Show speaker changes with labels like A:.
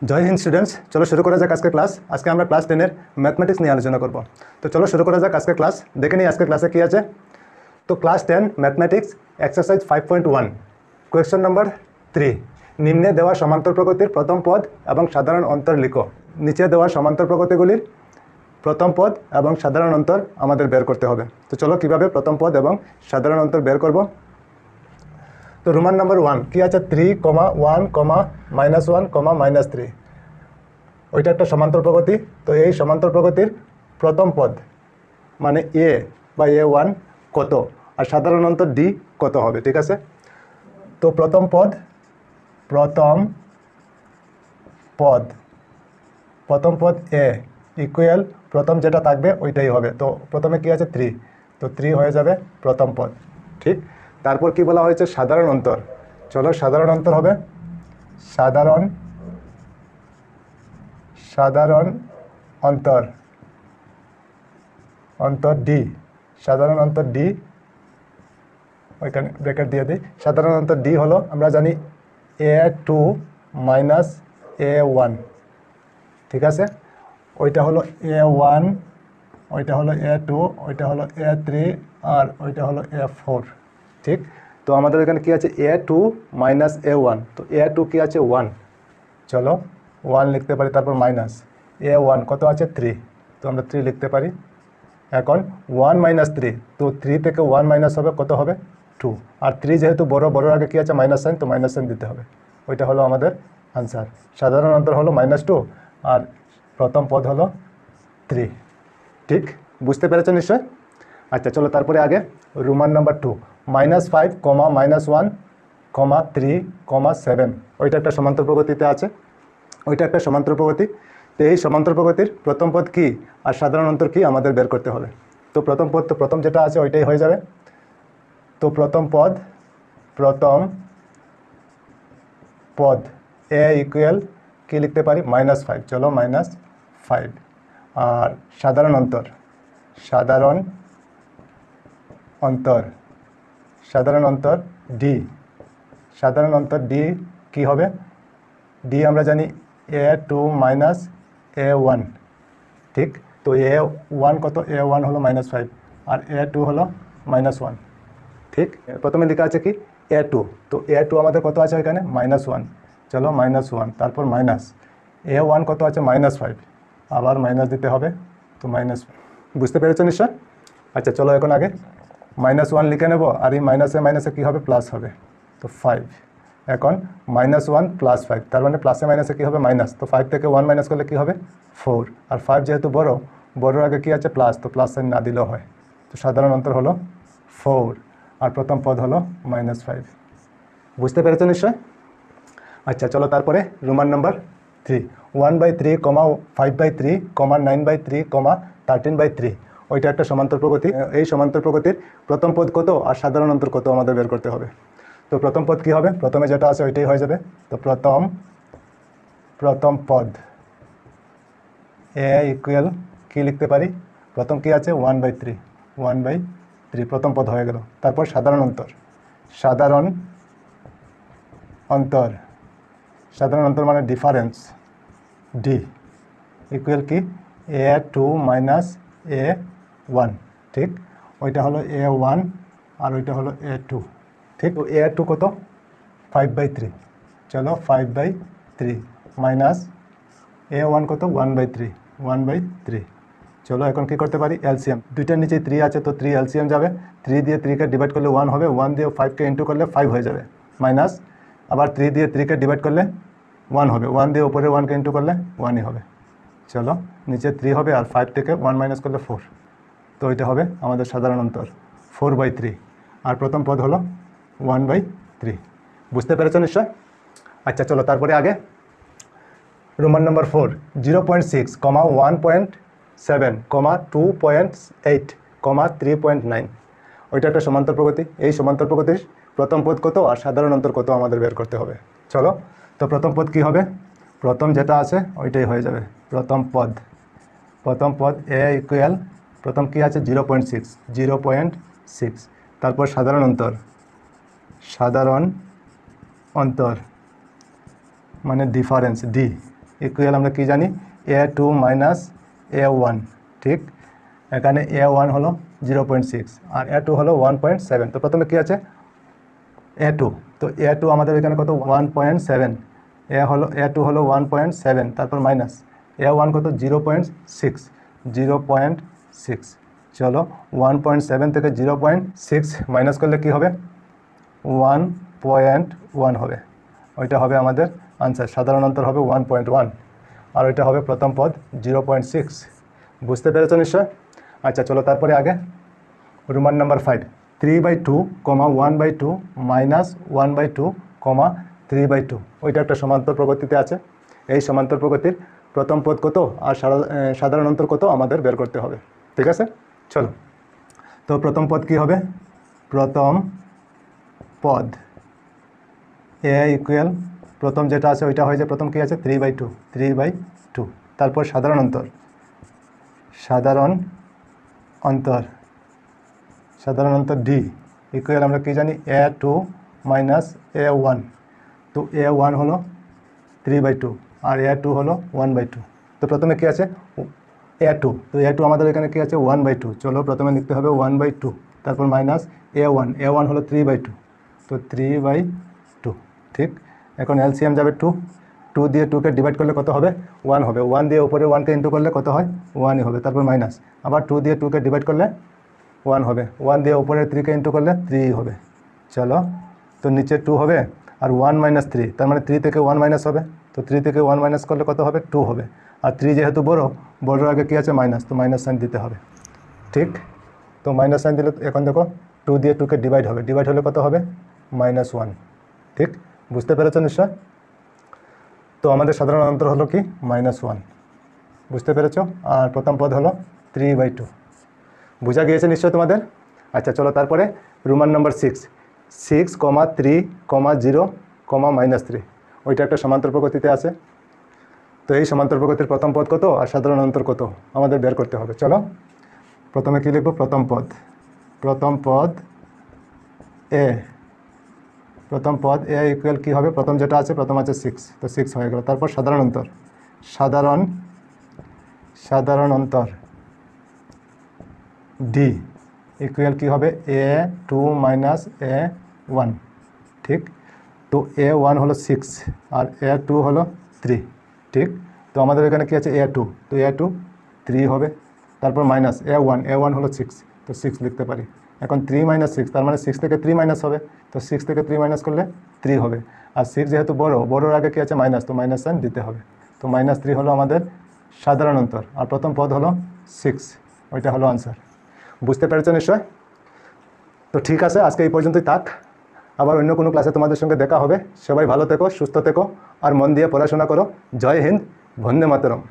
A: জয় Hind students, চলো শুরু করা যাক আজকের ক্লাস। আজকে আমরা ক্লাস 10 এর ম্যাথমেটিক্স নিয়ে আলোচনা করব। তো চলো শুরু করা যাক আজকের ক্লাস। দেখে নিই আজকের ক্লাসে কী আছে। তো ক্লাস 10 ম্যাথমেটিক্স এক্সারসাইজ 5.1 কোয়েশ্চন নম্বর 3, নিম্নে দেওয়া সমান্তর প্রগতির প্রথম পদ এবং সাধারণ অন্তর লিখো। নিচে দেওয়া সমান্তর প্রগতিগুলির প্রথম পদ এবং সাধারণ অন্তর আমাদের বের করতে হবে। তো চলো কীভাবে প্রথম পদ এবং সাধারণ অন্তর বের করব। তো রোমান নাম্বার 1 কি আছে, 3, 1, -1, -3। ওইটা একটা সমান্তর প্রগতি। তো এই সমান্তর প্রগতির প্রথম পদ মানে এ বা A1 কত আর সাধারণ অন্তর ডি কত হবে, ঠিক আছে। তো প্রথম পদ এ ইকুয়াল প্রথম যেটা থাকবে ওইটাই হবে। তো প্রথমে কি আছে 3, তো 3 হয়ে যাবে প্রথম পদ, ঠিক। তারপর কি বলা হয়েছে, সাধারণ অন্তর। চলো সাধারণ অন্তর হবে সাধারণ অন্তর ডি, সাধারণ অন্তর ডি, ওইখানে ব্র্যাকেট দিয়ে দিই। সাধারণ অন্তর ডি হলো আমরা জানি A2 - A1, ঠিক আছে। ওইটা হলো A1, ওইটা হলো A2, ওইটা হলো A3 আর ওইটা হলো A4, ঠিক। তো আমাদের এখানে কি আছে, A2 - A1। তো A2 কি আছে 1, চলো 1 লিখতে পারি। তারপর মাইনাস A1 কত আছে 3, তো আমরা 3 লিখতে পারি। এখন 1 - 3, তো 3 থেকে 1 মাইনাস হবে, কত হবে 2। আর 3 যেহেতু বড় আগে কি আছে মাইনাস সাইন, তো মাইনাস সাইন দিতে হবে। ওইটা হলো আমাদের আনসার। সাধারণ অন্তর হলো -2 আর প্রথম পদ হলো 3, ঠিক। বুঝতে পেরেছো নিশ্চয়। আচ্ছা চলো তারপরে আগে রোমান নাম্বার 2 -5, -1, -3, -7। ওইটা একটা সমান্তর প্রগতিতে আছে, ওইটা একটা সমান্তর প্রগতি। তো এই সমান্তর প্রগতির প্রথম পদ কি আর সাধারণ অন্তর কি আমাদের বের করতে হবে। তো প্রথম পদ, তো প্রথম যেটা আছে ওইটাই হয়ে যাবে। তো প্রথম পদ এ ইকুয়াল কি লিখতে পারি, -5, চলো -5। আর সাধারণ অন্তর ডি, সাধারণ অন্তর ডি কি হবে, ডি আমরা জানি A2 - A1, ঠিক। তো A1 কত, A1 হলো -5 আর A2 হলো -1, ঠিক। প্রথমে লেখা আছে কি A2, তো A2 আমাদের কত আছে এখানে -1, চলো -1। তারপর মাইনাস A1 কত আছে -5, আবার মাইনাস দিতে হবে, তো মাইনাস। বুঝতে পেরেছো নিশ্চয়। আচ্ছা চলো এখন আগে -1 লিখে নেব, আর এই মাইনাসে কী হবে, প্লাস হবে। তো 5, এখন -1 + 5, তার মানে প্লাসে মাইনাসে কী হবে মাইনাস। তো 5 থেকে 1 মাইনাস করলে কী হবে 4, আর 5 যেহেতু বড়োর আগে কী আছে প্লাস, তো প্লাস সাইন না দিলেও হয়। তো সাধারণ অন্তর হলো 4 আর প্রথম পদ হলো -5। বুঝতে পেরেছো নিশ্চয়। আচ্ছা চলো তারপরে রোমান নাম্বার 3 1/3, 5/3, 9/3, 13/3। ওইটা একটা সমান্তর প্রগতি। এই সমান্তর প্রগতির প্রথম পদ কত আর সাধারণ অন্তর কত আমাদের বের করতে হবে। তো প্রথম পদ কী হবে, প্রথমে যেটা আছে ওইটাই হয়ে যাবে। তো প্রথম পদ এ ইকুয়াল কী লিখতে পারি, প্রথম কি আছে 1/3, প্রথম পদ হয়ে গেল। তারপর সাধারণ অন্তর মানে ডিফারেন্স ডি ইকুয়াল কি A2 - A1, ঠিক। ওইটা হলো A1 আর ওইটা হলো A2, ঠিক। তো A2 কত 5/3, চলো 5/3 মাইনাস A1 কত 1/3, চলো এখন কি করতে পারি, এলসিএম। দুইটার নিচে 3 আছে, তো 3 এলসিএম যাবে। 3 দিয়ে 3কে ডিভাইড করলে 1 হবে, 1 দিয়ে 5কে ইন্টু করলে 5 হয়ে যাবে, মাইনাস আবার 3 দিয়ে 3কে ডিভাইড করলে 1 হবে, 1 দিয়ে উপরে 1কে ইন্টু করলে 1ই হবে। চলো নিচে 3 হবে আর 5 থেকে 1 মাইনাস করলে 4, তো এটা হবে আমাদের সাধারণ অন্তর 4/3 আর প্রথম পদ হলো 1/3। বুঝতে পেরেছো নিশ্চয়। আচ্ছা চলো তারপরে আগে রোমান নাম্বার 4 0.6, 1.7, 2.8, 3.9। ওইটা একটা সমান্তর প্রগতি। এই সমান্তর প্রগতির প্রথম পদ কত আর সাধারণ অন্তর কত আমাদের বের করতে হবে। চলো তো প্রথম পদ কি হবে, প্রথম যেটা আছে ওইটাই হয়ে যাবে। প্রথম পদ এ ইকুয়াল প্রথম কি আছে 0.6, তারপর সাধারণ অন্তর মানে ডিফারেন্স ডি, ইকুয়াল আমরা কি জানি a2 মাইনাস a1 ঠিক এখানে a1 হলো 0.6 আর a2 হলো 1.7 তো প্রথমে কি আছে a2 তো a2 আমাদের এখানে কত 1.7 a2 হলো 1.7 তারপর মাইনাস a1 কত 0.6 চলো 1.7 থেকে 0.6 মাইনাস করলে কি হবে 1.1 হবে ওইটা হবে আমাদের আনসার সাধারণ অন্তর হবে 1.1 আর ওইটা হবে প্রথম পদ 0.6 বুঝতে পেরেছো নিশ্চয় আচ্ছা চলো তারপরে আগে রোমান নাম্বার 5 3/2, 1/2 মাইনাস 1/2, 3/2 ওইটা একটা সমান্তর প্রগতিতে আছে এই সমান্তর প্রগতির প্রথম পদ কত আর সাধারণ অন্তর কত আমাদের বের করতে হবে ঠিক আছে চলো তো প্রথম পদ কি হবে প্রথম পদ a ইকুয়াল প্রথম যেটা আছে ওইটা হয়ে যায় প্রথম কি আছে 3/2 তারপর সাধারণ অন্তর d ইকুয়াল আমরা কি জানি a2 মাইনাস a1 তো a1 হলো 3/2 আর a2 হলো 1/2 তো প্রথমে কি আছে a2 তো a2 আমাদের এখানে কি আছে 1/2 চলো প্রথমে লিখতে হবে 1/2 তারপর মাইনাস a1 হলো 3/2 তো 3/2 ঠিক এখন এলসিএম যাবে 2 দিয়ে 2কে ডিভাইড করলে কত হবে 1 হবে 1 দিয়ে উপরে 1কে ইন্টু করলে কত হয় 1ই হবে তারপর মাইনাস আবার 2 দিয়ে 2কে ডিভাইড করলে 1 হবে 1 দিয়ে উপরে 3কে ইন্টু করলে 3 হবে চলো তো নিচে 2 হবে আর 1 মাইনাস 3 তার মানে 3 থেকে 1 মাইনাস হবে তো 3 থেকে 1 মাইনাস করলে কত হবে 2 হবে আর 3 যেহেতু বড় আগে কি আছে মাইনাস তো মাইনাস সাইন দিতে হবে ঠিক তো মাইনাস সাইন দিলে এখন দেখো 2 দিয়ে 2কে ডিভাইড হলে কত হবে -1 ঠিক বুঝতে পেরেছো নিশ্চয় তো আমাদের সাধারণ অন্তর হলো কি -1 বুঝতে পেরেছো আর প্রথম পদ হলো 3/2 বুঝা গিয়েছে নিশ্চয় তোমাদের আচ্ছা চলো তারপরে রোমান নাম্বার 6 3, 0, -3 ওইটা একটা সমান্তর প্রগতিতে আছে তো এই সমান্তর প্রগতির প্রথম পদ কত আর সাধারণ অন্তর কত আমাদের বের করতে হবে চলো প্রথমে কি লিখব প্রথম পদ a ইকুয়াল কি হবে প্রথম যেটা আছে প্রথম আছে 6 তো 6 হয়ে গেল তারপর সাধারণ অন্তর d ইকুয়াল কি হবে a2 মাইনাস a1 ঠিক তো a1 হলো 6 আর a2 হলো 3 ঠিক তো আমাদের এখানে কি আছে a2 তো a2 3 হবে তারপর মাইনাস a1 হলো 6 তো 6 লিখতে পারি এখন 3 - 6 তার মানে 6 থেকে 3 মাইনাস হবে তো 6 থেকে 3 মাইনাস করলে 3 হবে আর 6 যেহেতু বড়োর আগে কি আছে মাইনাস তো মাইনাস সাইন দিতে হবে তো -3 হলো আমাদের সাধারণ অন্তর আর প্রথম পদ হলো 6 ওইটা হলো আনসার বুঝতে পেরেছো নিশ্চয় তো ঠিক আছে আজকে এই পর্যন্তই থাক আবার অন্য কোনো ক্লাসে তোমাদের সঙ্গে দেখা হবে সবাই ভালো থেকো সুস্থ থেকো আর মন দিয়ে পড়াশোনা করো জয় হিন্দ বন্দে মাতরম